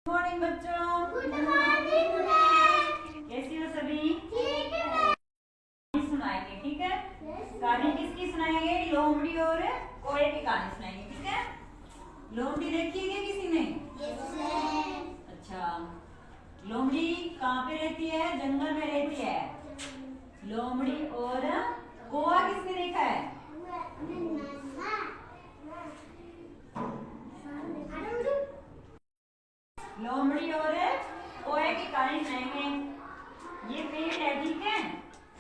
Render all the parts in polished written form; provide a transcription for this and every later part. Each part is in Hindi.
मॉर्निंग बच्चों। Good morning. कैसी हो सभी? ठीक है। सुनाएंगे, ठीक है। कहानी किसकी सुनाएंगे? लोमड़ी और कोए की कहानी सुनाएंगे, ठीक है। लोमड़ी देखी है क्या किसी ने? अच्छा, लोमड़ी कहाँ पे रहती है? जंगल में रहती है। लोमड़ी और कोआ किसने देखा है? लोमड़ी और कोए की कहानी सुनाएंगे। ये पेड़ है, ठीक है।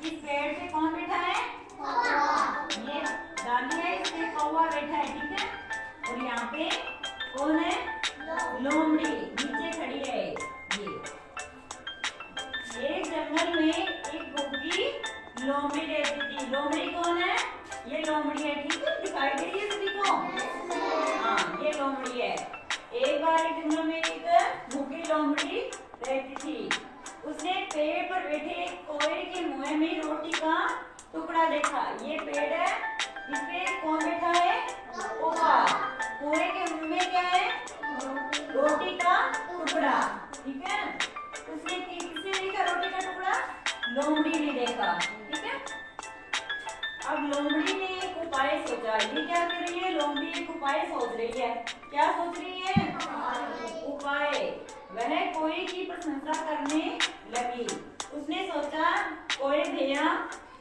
इस पेड़ पे कौन बैठा है? ये डाली है, इसमें कौवा बैठा है, ठीक है। और यहाँ पे कौन है? लोमड़ी नीचे खड़ी है। ये जंगल में एक गुग्गी लोमड़ी रहती थी। लोमड़ी कौन है? ये लोमड़ी है, ठीक है। दिखाई दे रही है सभी को? हाँ, ये लोमड़ी है। एक बार एक जंगल में एक गुग्गी लोमड़ी रहती थी। उसने पेड़ पर बैठे एक कोए के मुंह में रोटी का टुकड़ा देखा। ये पेड़ है, इस पे कौन बैठा है? कौवा। कोए के मुंह में क्या है? रोटी का टुकड़ा, ठीक है। उसने किसने देखा रोटी का टुकड़ा? लोमड़ी ने देखा, ठीक है। अब लोमड़ी ने एक उपाय सोचा। ये क्या कर रही है? लोमड़ी एक उपाय सोच रही है। क्या सोच रही है? उपाय। वह कोए की प्रशंसा करने लगी। उसने सोचा, कोए भैया,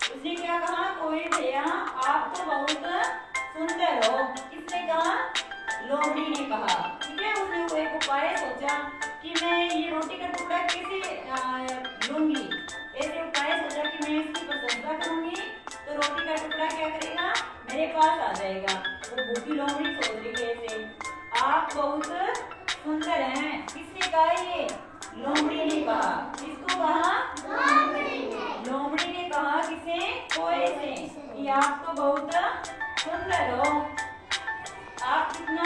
उसने क्या कहा? कोए भैया आप तो बहुत सुंदर हो। किसने कहा? लोमड़ी ने कहा, ठीक है। उसने वो एक उपाय सोचा कि मैं ये रोटी का टुकड़ा कैसे लूंगी। ऐसे उपाय सोचा कि मैं इसकी प्रशंसा करूंगी तो रोटी का टुकड़ा क्या करेगा? मेरे पास आ जाएगा। वो भूखी लोमड़ी सोच रही है ऐसे। आप बहुत सुंदर हैं। किसने कहा? ये लोमड़ी ने कहा। किसको कहा? लोमड़ी ने कहा। किसे? कोए से कि आप तो बहुत सुंदर हो, आप कितना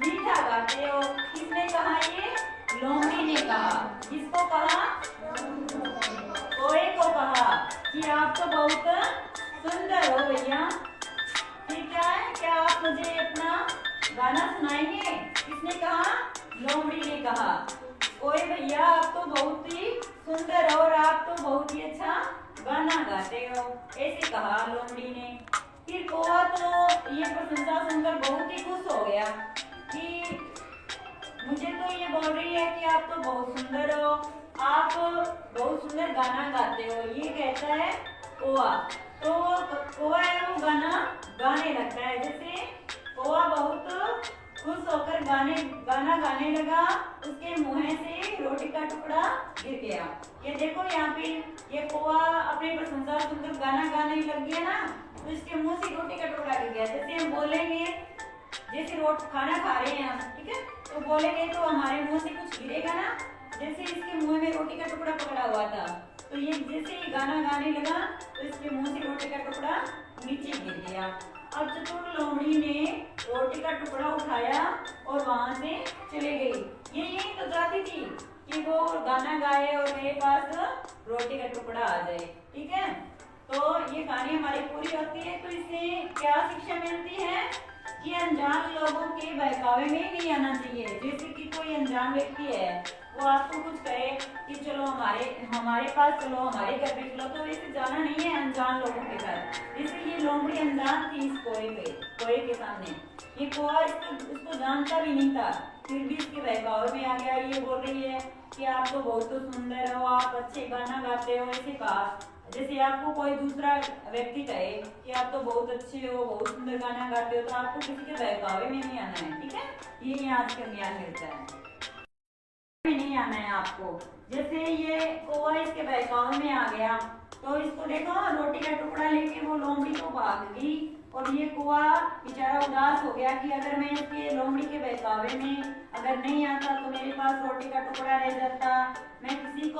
मीठा गाते हो। किसने कहा? ये लोमड़ी ने कहा। किसको कहा? कोए को कहा कि आप तो बहुत सुंदर हो भैया। ठीक है, क्या आप मुझे अपना गाना सुनाएंगे? किसने कहा? लोमड़ी ने कहा। कोए भैया आप तो बहुत ही सुंदर हो और आप तो बहुत ही अच्छा गाना गाते हो, ऐसे कहा लोमड़ी ने। फिर कौवा तो ये प्रशंसा सुनकर बहुत ही खुश हो गया कि मुझे तो ये बोल रही है कि आप तो बहुत सुंदर हो, आप बहुत सुंदर गाना गाते हो, ये कहता है कौवा। तो कौवा है वो गाना गाने लगता है। जैसे कौवा बहुत खुश होकर गाना गाने लगा, उसके मुंह से रोटी का टुकड़ा गिर गया। ये देखो यहाँ पे ये कौवा अपनी प्रशंसा सुनकर गाना गाने लग गया ना, तो इसके मुंह से रोटी का टुकड़ा गिर गया। जैसे हम बोलेंगे, जैसे खाना खा रहे हैं हम, ठीक है, तो बोलेंगे तो हमारे मुंह से कुछ गिरेगा ना। जैसे इसके मुंह में रोटी का टुकड़ा पकड़ा हुआ था, तो ये जैसे ही गाना गाने लगा तो इसके मुंह से रोटी का टुकड़ा नीचे गिर गया। अब चतुर लोमड़ी ने रोटी का टुकड़ा उठाया और वहां से चले गई। ये यही तो चाहती थी कि वो गाना गाए और मेरे पास रोटी का टुकड़ा आ जाए, ठीक है। तो ये कहानी हमारी पूरी होती है। तो इससे क्या शिक्षा मिलती है कि अनजान लोगों के बहकावे में नहीं आना चाहिए। जैसे कि कोई अनजान व्यक्ति है, वो आपको कुछ कहे कि चलो हमारे पास चलो, हमारे घर पे चलो, तो वैसे जाना नहीं है अनजान लोगों के घर। इसलिए लोमड़ी अनजान थी इस कोए के सामने। ये कौवा उसको जानता भी नहीं था, फिर भी इसके बहकावे में आ गया। ये बोल रही है कि आप तो बहुत सुंदर हो, आप अच्छे गाना गाते हो, ऐसे कहा। जैसे आपको कोई दूसरा व्यक्ति कहे कि आप तो बहुत अच्छे हो, बहुत सुंदर गाना गाते हो, तो आपको किसी के बहकावे में नहीं आना है, ठीक है। ये आज का ज्ञान मिलता है, नहीं आना है आपको। जैसे ये कौवा इसके बहकावे में आ गया, तो इसको देखो रोटी का टुकड़ा लेके वो लोमड़ी को भाग गई। और ये कौवा बेचारा उदास हो गया कि अगर मैं इसके लोमड़ी के बहकावे में अगर नहीं आता तो मेरे पास रोटी का टुकड़ा रह जाता, मैं किसी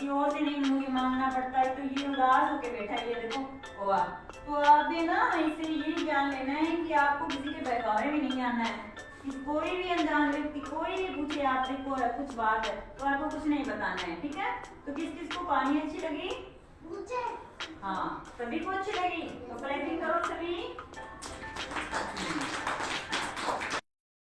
और से नहीं मुझे मांगना पड़ता है। तो ये उदास होके बैठा है, ये देखो कौवा। तो आप भी ना इससे यही जान लेना है कि आपको किसी के बहकावे में नहीं आना है। कोई भी अनजान व्यक्ति कोई भी पूछे आपसे कुछ बात है तो आपको कुछ नहीं बताना है, ठीक है। तो किस किस को कहानी अच्छी लगी? मुझे। हाँ, सभी को अच्छी लगी तो क्लैपिंग करो सभी।